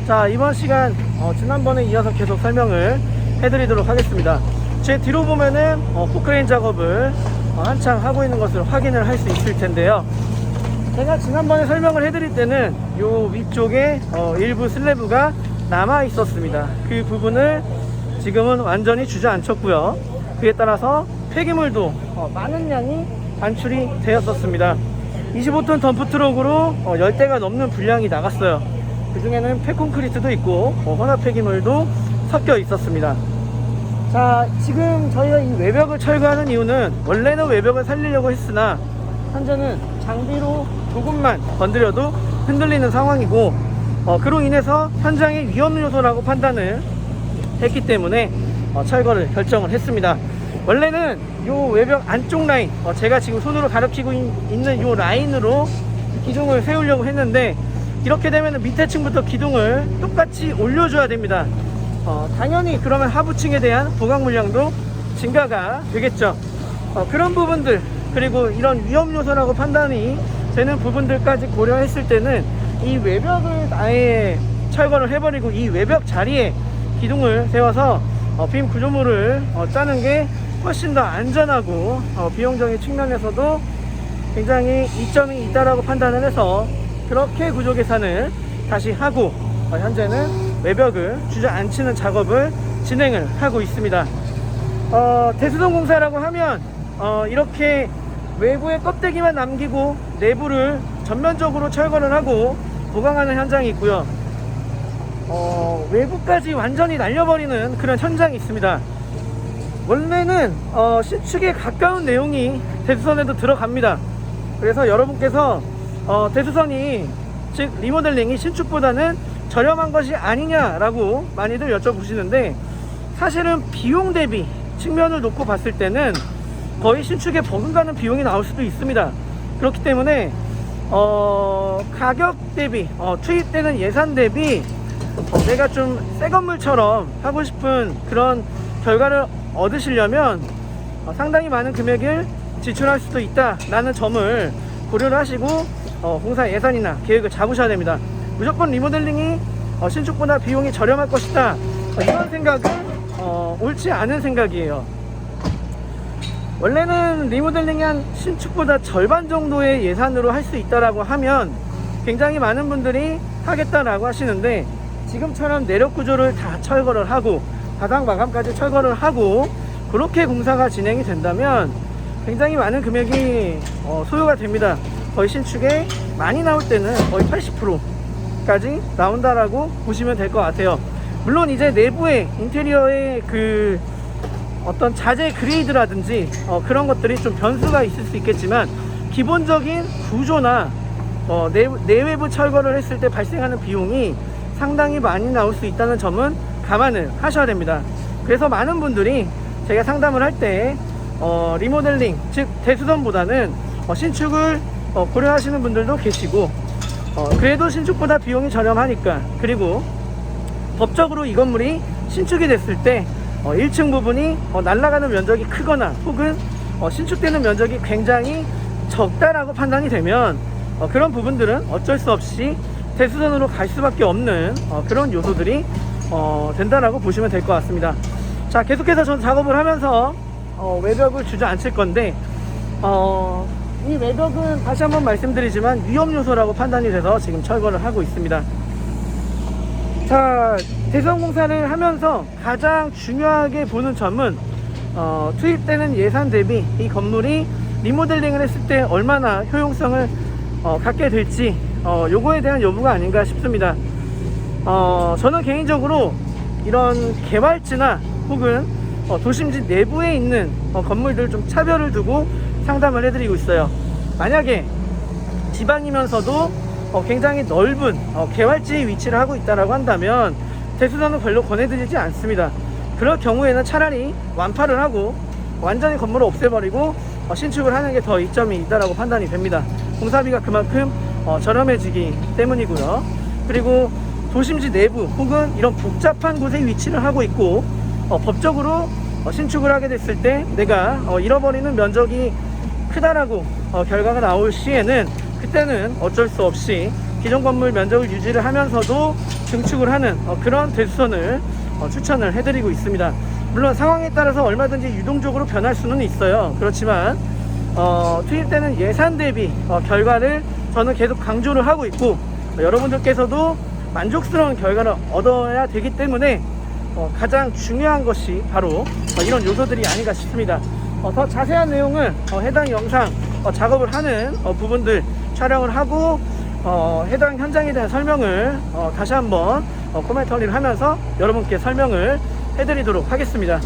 자, 이번 시간 지난번에 이어서 계속 설명을 해드리도록 하겠습니다. 제 뒤로 보면은 포크레인 작업을 한창 하고 있는 것을 확인을 할 수 있을 텐데요. 제가 지난번에 설명을 해드릴 때는 요 위쪽에 일부 슬래브가 남아 있었습니다. 그 부분을 지금은 완전히 주저앉혔고요. 그에 따라서 폐기물도 많은 양이 반출이 되었었습니다. 25톤 덤프트럭으로 10대가 넘는 분량이 나갔어요. 그 중에는 폐콘크리트도 있고 혼합 폐기물도 섞여 있었습니다. 자, 지금 저희가 이 외벽을 철거하는 이유는 원래는 외벽을 살리려고 했으나 현재는 장비로 조금만 건드려도 흔들리는 상황이고 그로 인해서 현장의 위험 요소라고 판단을 했기 때문에 철거를 결정을 했습니다. 원래는 요 외벽 안쪽 라인, 제가 지금 손으로 가리키고 있는 요 라인으로 기둥을 세우려고 했는데, 이렇게 되면 밑에 층부터 기둥을 똑같이 올려줘야 됩니다. 당연히 그러면 하부층에 대한 부각 물량도 증가가 되겠죠. 그런 부분들, 그리고 이런 위험 요소라고 판단이 되는 부분들까지 고려했을 때는 이 외벽을 아예 철거를 해버리고 이 외벽 자리에 기둥을 세워서 빔 구조물을 짜는 게 훨씬 더 안전하고 비용적인 측면에서도 굉장히 이점이 있다라고 판단을 해서 그렇게 구조 계산을 다시 하고 현재는 외벽을 주저앉히는 작업을 진행을 하고 있습니다. 대수동 공사라고 하면 이렇게 외부의 껍데기만 남기고 내부를 전면적으로 철거를 하고 보강하는 현장이 있고요. 외부까지 완전히 날려버리는 그런 현장이 있습니다. 원래는 신축에 가까운 내용이 대수선에도 들어갑니다. 그래서 여러분께서 대수선이, 즉 리모델링이 신축보다는 저렴한 것이 아니냐라고 많이들 여쭤보시는데, 사실은 비용 대비 측면을 놓고 봤을 때는 거의 신축에 버금가는 비용이 나올 수도 있습니다. 그렇기 때문에 가격 대비 투입되는 예산 대비 내가 좀 새 건물처럼 하고 싶은 그런 결과를 얻으시려면 상당히 많은 금액을 지출할 수도 있다라는 점을 고려를 하시고 공사 예산이나 계획을 잡으셔야 됩니다. 무조건 리모델링이 신축보다 비용이 저렴할 것이다, 이런 생각은 옳지 않은 생각이에요. 원래는 리모델링이 한 신축보다 절반 정도의 예산으로 할 수 있다라고 하면 굉장히 많은 분들이 하겠다라고 하시는데, 지금처럼 내력 구조를 다 철거를 하고 바닥 마감까지 철거를 하고 그렇게 공사가 진행이 된다면 굉장히 많은 금액이 소요가 됩니다. 거의 신축에 많이 나올 때는 거의 80%까지 나온다라고 보시면 될 것 같아요. 물론 이제 내부의 인테리어의 그 어떤 자재 그레이드라든지 그런 것들이 좀 변수가 있을 수 있겠지만, 기본적인 구조나 내외부 철거를 했을 때 발생하는 비용이 상당히 많이 나올 수 있다는 점은 감안을 하셔야 됩니다. 그래서 많은 분들이 제가 상담을 할 때 리모델링, 즉 대수선보다는 신축을 고려하시는 분들도 계시고, 그래도 신축보다 비용이 저렴하니까, 그리고 법적으로 이 건물이 신축이 됐을 때 1층 부분이 날아가는 면적이 크거나 혹은 신축되는 면적이 굉장히 적다라고 판단이 되면 그런 부분들은 어쩔 수 없이 대수선으로 갈 수밖에 없는 그런 요소들이 된다라고 보시면 될 것 같습니다. 자, 계속해서 전 작업을 하면서 외벽을 주저앉힐 건데, 이 외벽은 다시 한번 말씀드리지만 위험 요소라고 판단이 돼서 지금 철거를 하고 있습니다. 자, 대수선 공사를 하면서 가장 중요하게 보는 점은 투입되는 예산 대비 이 건물이 리모델링을 했을 때 얼마나 효용성을 갖게 될지, 요거에 대한 여부가 아닌가 싶습니다. 저는 개인적으로 이런 개발지나 혹은 도심지 내부에 있는 건물들 좀 차별을 두고 상담을 해드리고 있어요. 만약에 지방이면서도 굉장히 넓은 개발지에 위치를 하고 있다라고 한다면 대수선은 별로 권해드리지 않습니다. 그럴 경우에는 차라리 완파를 하고 완전히 건물을 없애버리고 신축을 하는 게 더 이점이 있다라고 판단이 됩니다. 공사비가 그만큼 저렴해지기 때문이고요. 그리고 도심지 내부 혹은 이런 복잡한 곳에 위치를 하고 있고 법적으로 신축을 하게 됐을 때 내가 잃어버리는 면적이 크다라고 결과가 나올 시에는, 그때는 어쩔 수 없이 기존 건물 면적을 유지를 하면서도 증축을 하는 그런 대수선을 추천을 해드리고 있습니다. 물론 상황에 따라서 얼마든지 유동적으로 변할 수는 있어요. 그렇지만 투입 때는 예산 대비 결과를 저는 계속 강조를 하고 있고, 여러분들께서도 만족스러운 결과를 얻어야 되기 때문에 가장 중요한 것이 바로 이런 요소들이 아닌가 싶습니다. 더 자세한 내용을 해당 영상 작업을 하는 부분들 촬영을 하고 해당 현장에 대한 설명을 다시 한번 코멘터리를 하면서 여러분께 설명을 해드리도록 하겠습니다.